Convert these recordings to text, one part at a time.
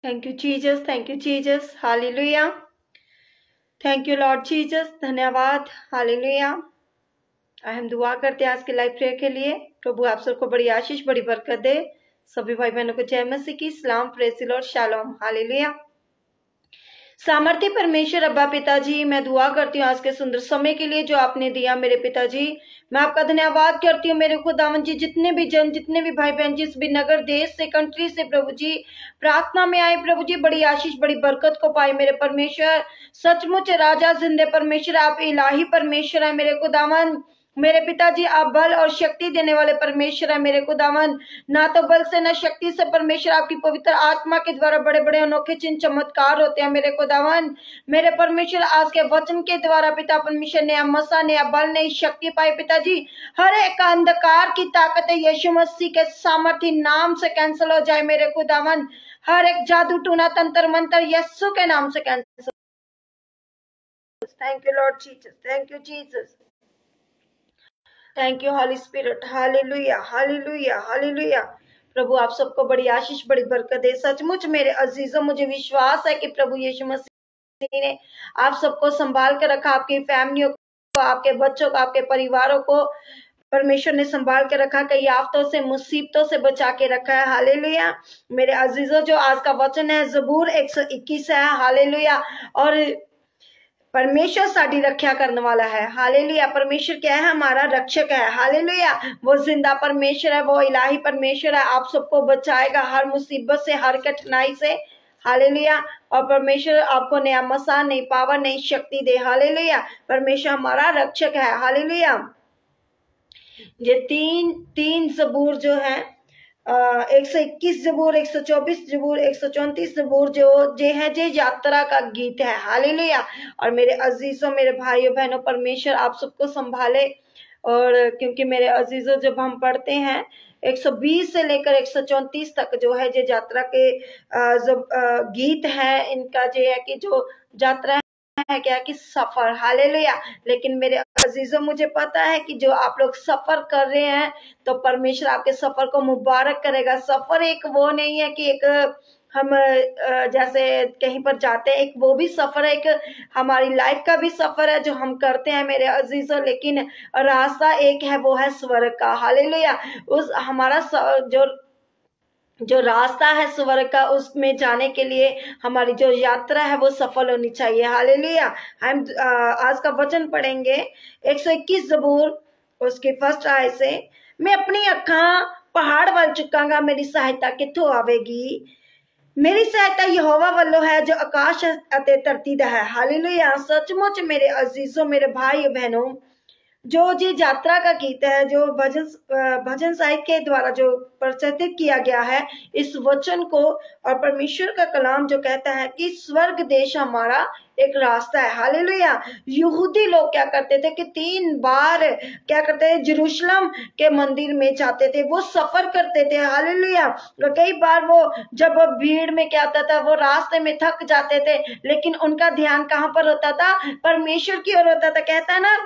Thank you Jesus, thank you Jesus, hallelujah. Thank you lord Jesus, धन्यवाद, hallelujah. हम दुआ करते हैं आज के लाइव प्रेयर के लिए। प्रभु आप सबको बड़ी आशीष, बड़ी बरकत दे। सभी भाई बहनों को जय मसीह की सलाम, praise the Lord, shalom, hallelujah. सामर्थ्य परमेश्वर अब्बा पिताजी, मैं दुआ करती हूँ आज के सुंदर समय के लिए जो आपने दिया मेरे पिताजी। मैं आपका धन्यवाद करती हूँ मेरे खुदावन जी, जितने भी जन, जितने भी भाई बहन जिस भी नगर, देश से, कंट्री से प्रभु जी प्रार्थना में आए प्रभु जी, बड़ी आशीष, बड़ी बरकत को पाए मेरे परमेश्वर। सचमुच राजा जिंदे परमेश्वर, आप इलाही परमेश्वर है मेरे खुदावन। मेरे पिताजी आप बल और शक्ति देने वाले परमेश्वर है मेरे खुदावन। ना तो बल से ना शक्ति से परमेश्वर, आपकी पवित्र आत्मा के द्वारा बड़े बड़े अनोखे चिन्ह चमत्कार होते हैं मेरे खुदावन। मेरे परमेश्वर आज के वचन के द्वारा पिता परमेश्वर ने मसा ने बल ने शक्ति पाई पिताजी। हर एक अंधकार की ताकत यीशु मसीह के सामर्थ्य नाम से कैंसिल हो जाए मेरे खुदावन। हर एक जादू टूना तंत्र मंत्र यीशु के नाम से cancel. Thank you lord Jesus, thank you Jesus, thank you holy spirit, hallelujah, hallelujah, hallelujah. प्रभु आप सबको बड़ी आशीष, बड़ी बरकत दे। सचमुच मेरे अजीजों, मुझे विश्वास है कि प्रभु यीशु मसीह ने आप सबको संभाल कर रखा, आपकी फैमिलियों को, आपके बच्चों को, आपके परिवारों को परमेश्वर ने संभाल के रखा, कई आफतों से, मुसीबतों से बचा के रखा है, हालेलुया। मेरे अजीजों, जो आज का वचन है ज़बूर 121 है, हालेलुया। और परमेश्वर साड़ी रक्षा करने वाला है, हालेलुया। परमेश्वर क्या है? हमारा रक्षक है, हालेलुया। वो जिंदा परमेश्वर है, वो इलाही परमेश्वर है, आप सबको बचाएगा हर मुसीबत से, हर कठिनाई से, हालेलुया। और परमेश्वर आपको नया मसा, नई पावर, नई शक्ति दे, हालेलुया। परमेश्वर हमारा रक्षक है, हालेलुया। ये तीन ज़बूर जो है 121 ज़बूर, 124 ज़बूर, 134 ज़बूर जो है जे यात्रा का गीत है, हालेलुया। और मेरे अजीजों, मेरे भाइयों बहनों, परमेश्वर आप सबको संभाले। और क्योंकि मेरे अजीजों, जब हम पढ़ते हैं 120 से लेकर 134 तक जो है जे यात्रा के जब गीत है, इनका जो है कि जो यात्रा है क्या कि सफर, हालेलुया। लेकिन मेरे अजीजों, मुझे पता है कि जो आप लोग सफर कर रहे हैं तो परमेश्वर आपके सफर को मुबारक करेगा। सफर एक वो नहीं है कि एक हम जैसे कहीं पर जाते हैं, एक वो भी सफर है, एक हमारी लाइफ का भी सफर है जो हम करते हैं मेरे अजीजों। लेकिन रास्ता एक है, वो है स्वर्ग का, हालेलुया। उस हमारा जो रास्ता है स्वर्ग का, उसमें जाने के लिए हमारी जो यात्रा है वो सफल होनी चाहिए, हालेलुया। हम आज का वचन पढ़ेंगे 121 ज़बूर उसके फर्स्ट आय से। मैं अपनी अखा पहाड़ वाल चुकांगा, मेरी सहायता किथों आवेगी? मेरी सहायता यहोवा वालों है जो आकाश अते धरती दा है, हालेलुया। सचमुच मेरे अजीजों, मेरे भाई बहनों, जो जी यात्रा का गीत है, जो भजन साहित्य के द्वारा जो प्रचलित किया गया है इस वचन को, और परमेश्वर का कलाम जो कहता है कि स्वर्ग देश हमारा एक रास्ता है, हालेलुया। यहूदी लोग क्या करते थे कि 3 बार क्या करते थे, यरूशलेम के मंदिर में जाते थे, वो सफर करते थे, हालेलुया। कई बार वो जब भीड़ में क्या होता था, वो रास्ते में थक जाते थे, लेकिन उनका ध्यान कहाँ पर होता था? परमेश्वर की ओर होता था। कहता है ना,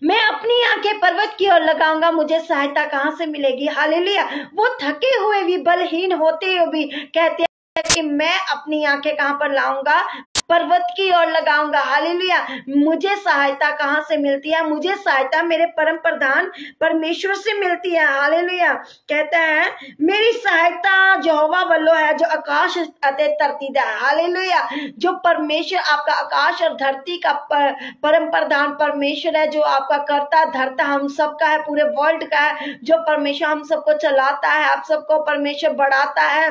मैं अपनी आंखें पर्वत की ओर लगाऊंगा, मुझे सहायता कहां से मिलेगी, हालेलुया। वो थके हुए भी, बलहीन होते हुए भी कहते हैं कि मैं अपनी आंखें कहां पर लाऊंगा? पर्वत की ओर लगाऊंगा, हालेलुया। मुझे सहायता कहां से मिलती है? मुझे सहायता मेरे परम प्रधान परमेश्वर से मिलती है, हालेलुया। कहता है मेरी सहायता यहोवा वालों है जो आकाश अते धरती दा, हालेलुया। जो परमेश्वर आपका आकाश और धरती का परम प्रधान परमेश्वर है, जो आपका कर्ता धरता हम सबका है, पूरे वर्ल्ड का है, जो परमेश्वर हम सबको चलाता है, आप सबको परमेश्वर बढ़ाता है।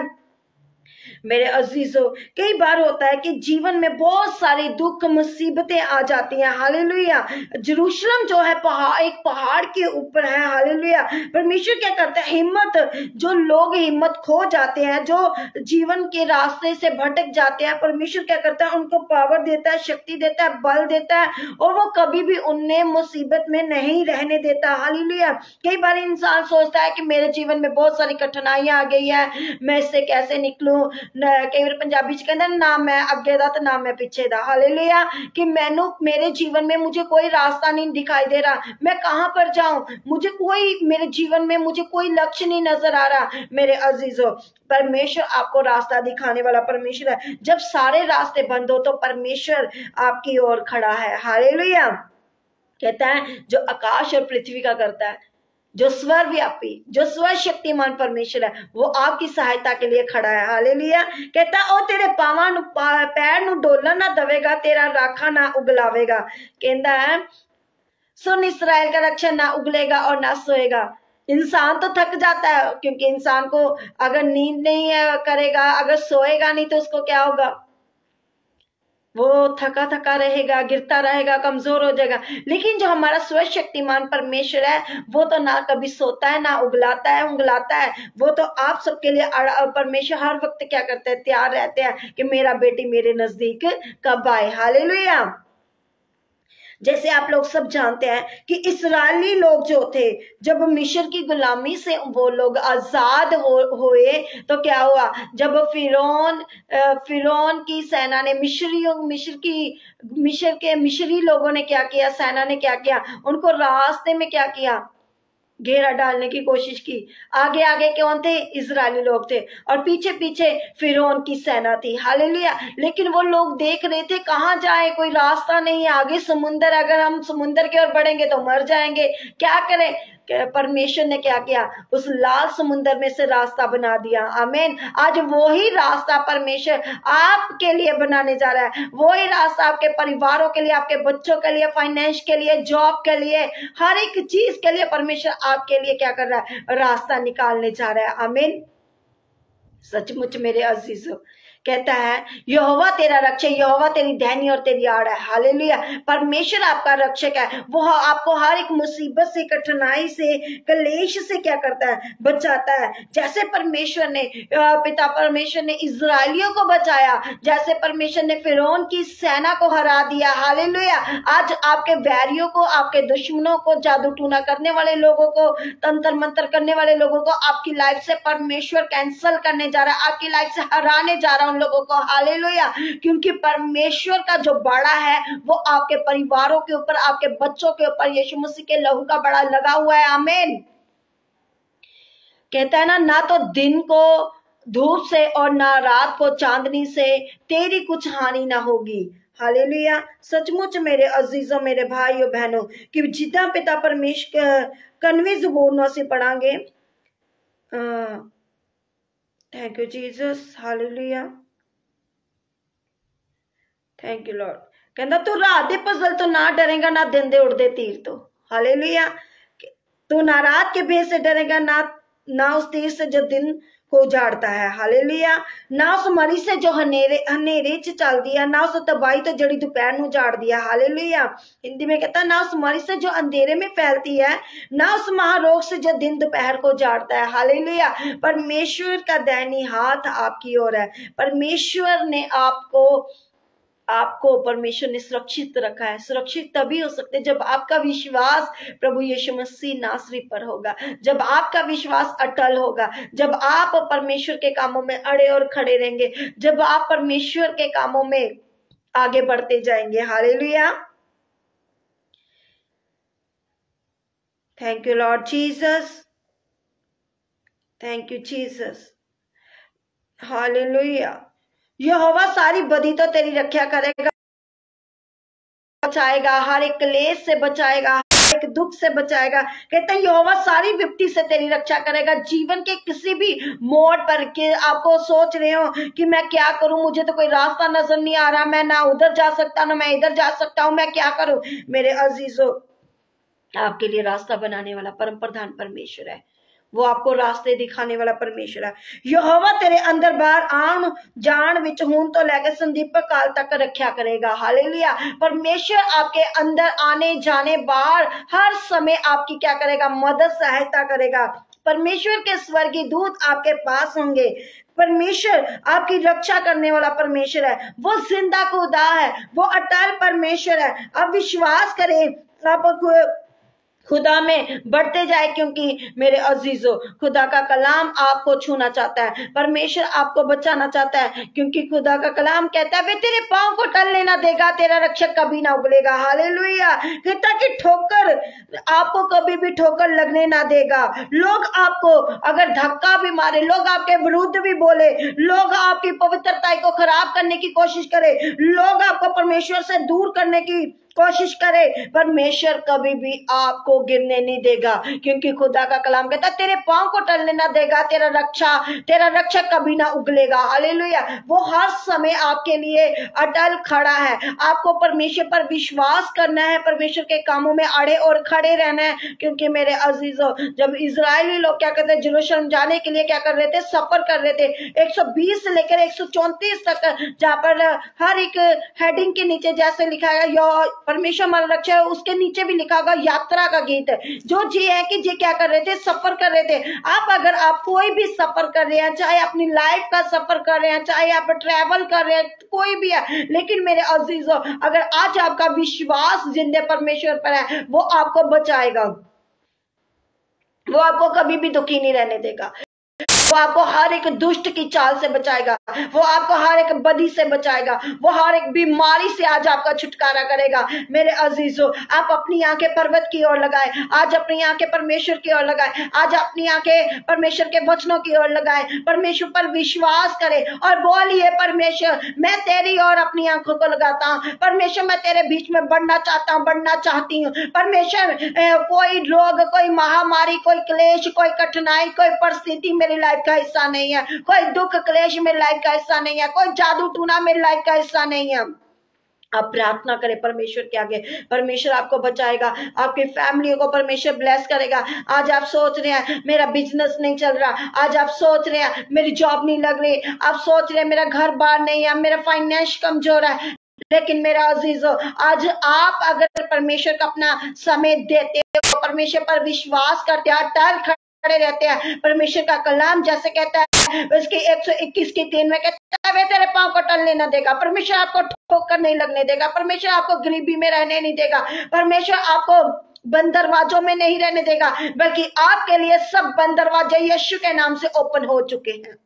मेरे अजीजों, कई बार होता है कि जीवन में बहुत सारी दुख मुसीबतें आ जाती हैं, हालेलुया। यरूशलेम जो है एक पहाड़ के ऊपर है, हालेलुया। परमेश्वर क्या करता है? हिम्मत, जो लोग हिम्मत खो जाते हैं, जो जीवन के रास्ते से भटक जाते हैं, परमेश्वर क्या करता है? उनको पावर देता है, शक्ति देता है, बल देता है, और वो कभी भी उन्हें मुसीबत में नहीं रहने देता, हालेलुया। कई बार इंसान सोचता है कि मेरे जीवन में बहुत सारी कठिनाइयां आ गई है, मैं इससे कैसे निकलूं? कई बार पंजाबी च कहंदा ना मैं अगे दा ते ना मैं पीछे दा। हालेलुया, कि मैनू मेरे जीवन में मुझे कोई रास्ता नहीं दिखाई दे रहा, मैं कहां पर जाऊं, मुझे कोई मेरे जीवन में मुझे कोई लक्ष्य नहीं नजर आ रहा। मेरे अजीजों, परमेश्वर आपको रास्ता दिखाने वाला परमेश्वर है। जब सारे रास्ते बंद हो तो परमेश्वर आपकी ओर खड़ा है। हालेलुया, कहता है जो आकाश और पृथ्वी का करता है, जो सर्वव्यापी, जो सर्वशक्तिमान परमेश्वर है, वो आपकी सहायता के लिए खड़ा है। हालेलुया, कहता है ओ तेरे पावां नू पैर नू डोलन ना दवेगा, तेरा राखा ना उगलावेगा। कहता है सुन इस्राएल का रक्षण ना उगलेगा और ना सोएगा। इंसान तो थक जाता है, क्योंकि इंसान को अगर नींद नहीं करेगा, अगर सोएगा नहीं तो उसको क्या होगा, वो थका थका रहेगा, गिरता रहेगा, कमजोर हो जाएगा। लेकिन जो हमारा सर्वशक्तिमान परमेश्वर है, वो तो ना कभी सोता है, ना उगलाता है उंगलाता है। वो तो आप सबके लिए परमेश्वर हर वक्त क्या करते हैं, तैयार रहते हैं कि मेरा बेटी मेरे नजदीक कब आए। हालेलुया, जैसे आप लोग सब जानते हैं कि इस्राएली लोग जो थे, जब मिस्र की गुलामी से वो लोग आजाद हुए तो क्या हुआ, जब फिरौन की सेना ने मिस्री लोगों ने क्या किया, सेना ने क्या किया, उनको रास्ते में क्या किया, घेरा डालने की कोशिश की। आगे आगे कौन थे, इजरायली लोग थे, और पीछे पीछे फिरौन की सेना थी। हालेलुया, लेकिन वो लोग देख रहे थे कहां जाए, कोई रास्ता नहीं है, आगे समुंदर, अगर हम समुंदर की ओर बढ़ेंगे तो मर जाएंगे, क्या करें। परमेश्वर ने क्या किया, उस लाल समुंदर में से रास्ता बना दिया। आमीन। आज वही रास्ता परमेश्वर आपके लिए बनाने जा रहा है, वही रास्ता आपके परिवारों के लिए, आपके बच्चों के लिए, फाइनेंस के लिए, जॉब के लिए, हर एक चीज के लिए परमेश्वर आपके लिए क्या कर रहा है, रास्ता निकालने जा रहा है। आमीन। सचमुच मेरे अजीजों, कहता है यहोवा तेरा रक्षक, यहोवा तेरी दैनी और तेरी आड़ है। हालेलुया, परमेश्वर आपका रक्षक है, वो आपको हर एक मुसीबत से, कठिनाई से, कलेश से क्या करता है, बचाता है। जैसे परमेश्वर ने पिता परमेश्वर ने इजरायलियों को बचाया, जैसे परमेश्वर ने फिरौन की सेना को हरा दिया। हालेलुया, आज आपके बैरियों को, आपके दुश्मनों को, जादू टूना करने वाले लोगों को, तंत्र मंत्र करने वाले लोगों को आपकी लाइफ से परमेश्वर कैंसल करने जा रहा है, आपकी लाइफ से हराने जा रहा है उन लोगों को। हालेलुया, क्योंकि परमेश्वर का जो बड़ा है वो आपके परिवारों के ऊपर, आपके बच्चों के ऊपर यीशु मसीह के लहू का बड़ा लगा हुआ है। आमीन। कहता है ना तो दिन को धूप से और ना रात को चांदनी से तेरी कुछ हानि ना होगी। हालेलुया, सचमुच मेरे अजीजों, मेरे भाइयों बहनों, कि जिदा पिता परमेश्वर कन्वी ज़बूर से पढ़ांगे। Thank you Jesus, hallelujah, thank you lord. कहता तू रात दे पजल तो ना डरेगा, ना दिन दे उड़दे तीर तो। हालेलुया, तू ना रात के भेद से डरेगा, ना उस तीर से जो दिन को उजाड़ता है। हालेलुया, ना उस मरी से जो हनेरे च चल दिया, ना उस तबाही तो जड़ी दोपहर ਨੂੰ उजाड़ दिया। हालेलुया, हिंदी में कहता ना उस मरी से जो अंधेरे में फैलती है, ना उस महारोग से जो दिन दोपहर को उजाड़ता है। हालेलुया, परमेश्वर का दैनी हाथ आपकी ओर है। परमेश्वर ने आपको परमेश्वर ने सुरक्षित रखा है। सुरक्षित तभी हो सकते जब आपका विश्वास प्रभु यीशु मसीह नासरी पर होगा, जब आपका विश्वास अटल होगा, जब आप परमेश्वर के कामों में अड़े और खड़े रहेंगे, जब आप परमेश्वर के कामों में आगे बढ़ते जाएंगे। Hallelujah, thank you lord Jesus, thank you Jesus. Hallelujah, यहोवा सारी बदी तो तेरी रक्षा करेगा, बचाएगा, हर एक क्लेश से बचाएगा, हर एक दुख से बचाएगा। कहते हैं यहोवा सारी विपत्ति से तेरी रक्षा करेगा। जीवन के किसी भी मोड़ पर के आपको सोच रहे हो कि मैं क्या करूं, मुझे तो कोई रास्ता नजर नहीं आ रहा, मैं ना उधर जा सकता ना मैं इधर जा सकता हूं, मैं क्या करूं। मेरे अजीजों, आपके लिए रास्ता बनाने वाला परम प्रधान परमेश्वर है, वो आपको रास्ते दिखाने वाला परमेश्वर है। यहोवा तेरे अंदर बाहर आन जान विच हुन तो लेकर संदीपक काल तक रक्षा करेगा। हालेलुया, परमेश्वर आपके अंदर आने जाने बाहर हर समय आपकी क्या करेगा, मदद सहायता करेगा। परमेश्वर के स्वर्गीय दूत आपके पास होंगे। परमेश्वर आपकी रक्षा करने वाला परमेश्वर है, वो जिंदा खुदा है, वो अटल परमेश्वर है। आप विश्वास करें, आप खुदा में बढ़ते जाए, क्योंकि मेरे अजीजों खुदा का कलाम आपको छूना चाहता है, परमेश्वर आपको बचाना चाहता है, क्योंकि खुदा का कलाम कहता है वे तेरे पांव को टलने ना देगा, तेरा रक्षक कभी ना उगलेगा। हालेलुया। कहता कि ठोकर आपको कभी भी ठोकर लगने ना देगा। लोग आपको अगर धक्का भी मारे, लोग आपके विरुद्ध भी बोले, लोग आपकी पवित्रता को खराब करने की कोशिश करे, लोग आपको परमेश्वर से दूर करने की कोशिश करे, परमेश्वर कभी भी आपको गिरने नहीं देगा, क्योंकि खुदा का कलाम कहता तेरे पांव को टलने ना देगा, तेरा रक्षक कभी ना उगलेगा। हालेलुया। वो हर समय आपके लिए अटल खड़ा है। आपको परमेश्वर पर विश्वास करना है, परमेश्वर के कामों में अड़े और खड़े रहना है, क्योंकि मेरे अजीजों जब इजरायली लोग क्या करते, जेरूशलेम जाने के लिए क्या कर रहे थे, सफर कर रहे थे 120 से लेकर 134 तक, जहां पर हर एक हेडिंग के नीचे जैसे लिखा है परमेश्वर हमारा रक्षा है, उसके नीचे भी लिखा होगा यात्रा का गीत। जो जी है कि जी क्या कर रहे थे, सफर कर रहे थे। अगर आप कोई भी सफर कर रहे हैं, चाहे अपनी लाइफ का सफर कर रहे हैं, चाहे आप ट्रैवल कर रहे हैं, कोई भी है, लेकिन मेरे अजीजों अगर आज आपका विश्वास जिंदे परमेश्वर पर है, वो आपको बचाएगा, वो आपको कभी भी दुखी नहीं रहने देगा, वो आपको हर एक दुष्ट की चाल से बचाएगा, वो आपको हर एक बदी से बचाएगा, वो हर एक बीमारी से आज आपका छुटकारा करेगा। मेरे अजीजों आप अपनी आंखें पर्वत की ओर लगाए, आज अपनी आंखें परमेश्वर की ओर लगाए, आज अपनी आंखें परमेश्वर के वचनों की ओर लगाए, परमेश्वर पर विश्वास करें और बोलिए परमेश्वर मैं तेरी ओर अपनी आंखों को लगाता हूँ, परमेश्वर मैं तेरे बीच में बढ़ना चाहता हूँ, बढ़ना चाहती हूँ। परमेश्वर कोई रोग, कोई महामारी, कोई क्लेश, कोई कठिनाई, कोई परिस्थिति मेरी लाइफ का हिस्सा नहीं है, कोई दुख क्लेश मेरी लाइफ का हिस्सा नहीं है, कोई जादू टूना मेरी लाइफ का हिस्सा नहीं है। आप प्रार्थना करें परमेश्वर के आगे, परमेश्वर आपको बचाएगा, आपकी फैमिली को परमेश्वर ब्लेस करेगा। आज आप सोच रहे हैं मेरा बिजनेस नहीं चल रहा, आज आप सोच रहे हैं मेरी जॉब नहीं लग रही, आप सोच रहे हैं मेरा घर बार नहीं है, मेरा फाइनेंस कमजोर है, लेकिन मेरा अजीजों आज आप अगर परमेश्वर का अपना समय देते हो, परमेश्वर पर विश्वास करते हो, अटल खड़े रहते हैं, परमेश्वर का कलाम जैसे कहता है उसके 121 की 3 में कहता है वे तेरे पांव को टलने न देगा, परमेश्वर आपको ठोकर नहीं लगने देगा, परमेश्वर आपको गरीबी में रहने नहीं देगा, परमेश्वर आपको बंद दरवाजों में नहीं रहने देगा, बल्कि आपके लिए सब बंद दरवाजे यीशु के नाम से ओपन हो चुके हैं।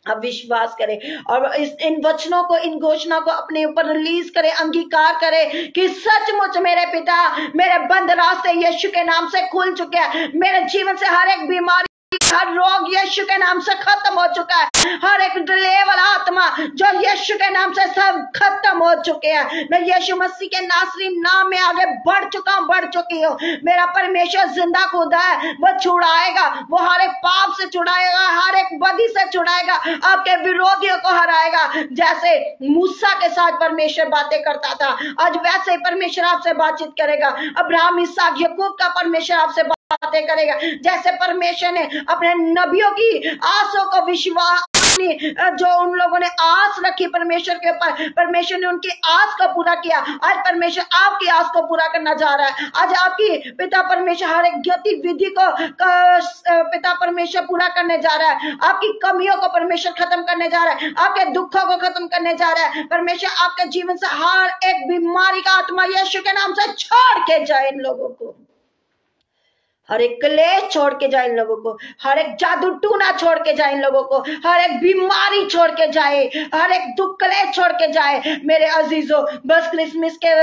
अब विश्वास करें और इन वचनों को, इन घोषणा को अपने ऊपर रिलीज करें, अंगीकार करें कि सचमुच मेरे पिता मेरे बंद रास्ते यीशु के नाम से खुल चुके हैं, मेरे जीवन से हर एक बीमारी, हर रोग यीशु के नाम से खत्म हो चुका है, हर एक डिले वाला आत्मा जो यीशु के नाम से सब खत्म हो चुके हैं। मैं यीशु मसीह के नासरी नाम में आगे बढ़ चुका हूं, बढ़ चुकी हूँ। मेरा परमेश्वर जिंदा खुदा है, वो छुड़ाएगा, वो हर एक पाप से छुड़ाएगा, हर एक बदी से छुड़ाएगा, आपके विरोधियों को हराएगा। जैसे मूसा के साथ परमेश्वर बातें करता था, आज वैसे ही परमेश्वर आपसे बातचीत करेगा। अब्राहम, इसहाक, याकूब का परमेश्वर आपसे बातें करेगा। जैसे परमेश्वर ने अपने नबियों की आसों को विश्वास, जो उन लोगों ने आस रखी परमेश्वर के ऊपर, परमेश्वर ने उनकी आस को पूरा किया। आज परमेश्वर आपकी आस को पूरा करना जा रहा है। आज आपकी पिता परमेश्वर हर एक गतिविधि को पिता परमेश्वर पूरा करने जा रहा है। आपकी कमियों को परमेश्वर खत्म करने जा रहा है, आपके दुखों को खत्म करने जा रहा है। परमेश्वर आपके जीवन से हर एक बीमारी का आत्मा यीशु के नाम से छोड़ के जाए, इन लोगों को हर एक क्लेश छोड़ के जाए, इन लोगों को हर एक जादू टूना छोड़ के जाए, इन लोगों को हर एक बीमारी छोड़ के जाए, हर एक दुख क्लेश छोड़ के जाए। मेरे अजीजों बस क्रिसमस के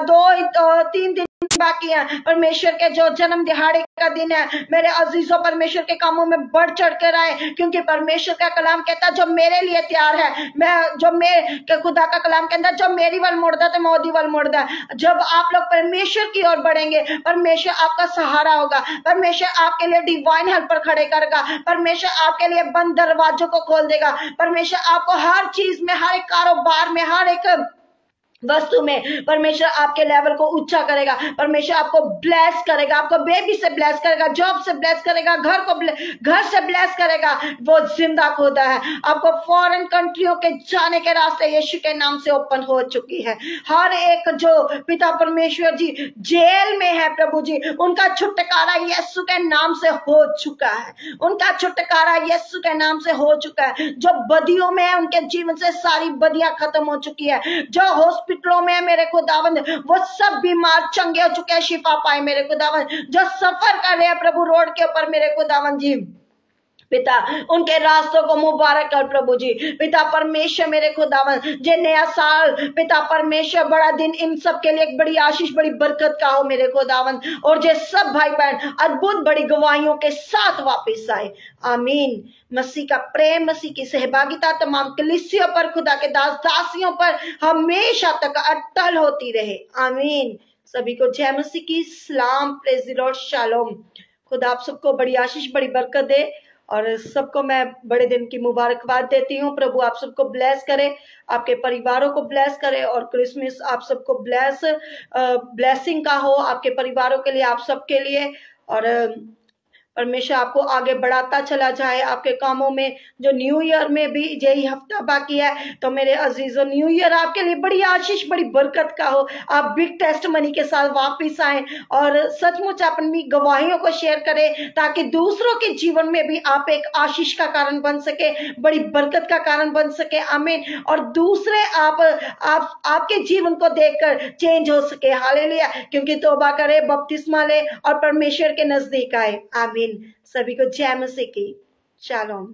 2-3 दिन बाकी है, परमेश्वर के जो जन्म दिहाड़े का दिन है। मेरे अजीजों परमेश्वर के कामों में बढ़ चढ़ कर आए, क्योंकि परमेश्वर का कलाम कहता है जो मेरे लिए तैयार है, मैं जो मेरे खुदा का कलाम कहता है जो मेरी वल मुड़दा तो मोदी वल मुड़दा। जब आप लोग परमेश्वर की ओर बढ़ेंगे, परमेश्वर आपका सहारा होगा, परमेश्वर आपके लिए डिवाइन हेल्पर खड़े करेगा, परमेश्वर आपके लिए बंद दरवाजों को खोल देगा, परमेश्वर आपको हर चीज में, हर एक कारोबार में, हर एक वस्तु में परमेश्वर आपके लेवल को ऊंचा करेगा। परमेश्वर आपको ब्लेस करेगा, आपको बेबी से ब्लेस करेगा, जॉब से ब्लेस करेगा, घर से ब्लेस करेगा। वो जिंदा खुदा है। आपको फॉरेन कंट्रियों के जाने के रास्ते यीशु के नाम से ओपन हो चुकी है। हर एक जो पिता परमेश्वर जी जेल में है, प्रभु जी उनका छुटकारा यीशु के नाम से हो चुका है, उनका छुटकारा यीशु के नाम से हो चुका है। जो बदियों में है उनके जीवन से सारी बदियां खत्म हो चुकी है। जो हॉस्पिटलों में है मेरे खुदावंद, वो सब बीमार चंगे हो चुके हैं, शिफा पाए मेरे खुदावंद। जो सफर कर रहे हैं प्रभु रोड के ऊपर मेरे खुदावंद जी, पिता उनके रास्तों को मुबारक कर प्रभु जी। पिता परमेश्वर मेरे खुदावन, जे नया साल पिता परमेश्वर बड़ा दिन इन सब के लिए एक बड़ी आशीष बड़ी बरकत का हो मेरे खुदावन, और जे सब भाई बहन अद्भुत बड़ी गवाहियों के साथ वापस आए। आमीन। मसीह का प्रेम, मसीह की सहभागिता तमाम कलीसियों पर, खुदा के दास दासियों पर हमेशा तक अटल होती रहे। आमीन। सभी को जय मसीह की सलाम, प्रेज़ द लॉर्ड, शालोम। खुदा आप सबको बड़ी आशीष बड़ी बरकत दे और सबको मैं बड़े दिन की मुबारकबाद देती हूँ। प्रभु आप सबको ब्लेस करे, आपके परिवारों को ब्लेस करे, और क्रिसमस आप सबको ब्लेसिंग का हो आपके परिवारों के लिए, आप सबके लिए। और परमेश्वर आपको आगे बढ़ाता चला जाए आपके कामों में। जो न्यू ईयर में भी यही हफ्ता बाकी है, तो मेरे अजीजों न्यू ईयर आपके लिए बड़ी आशीष बड़ी बरकत का हो। आप बिग टेस्ट मनी के साथ वापस आए और सचमुच अपनी गवाहियों को शेयर करें, ताकि दूसरों के जीवन में भी आप एक आशीष का कारण बन सके, बड़ी बरकत का कारण बन सके। आमीन। और दूसरे आपके जीवन को देखकर चेंज हो सके। हालेलुया। क्योंकि तौबा करे, बपतिस्मा ले और परमेश्वर के नजदीक आए। आमीन। सभी को जय मसीह की। शालोम।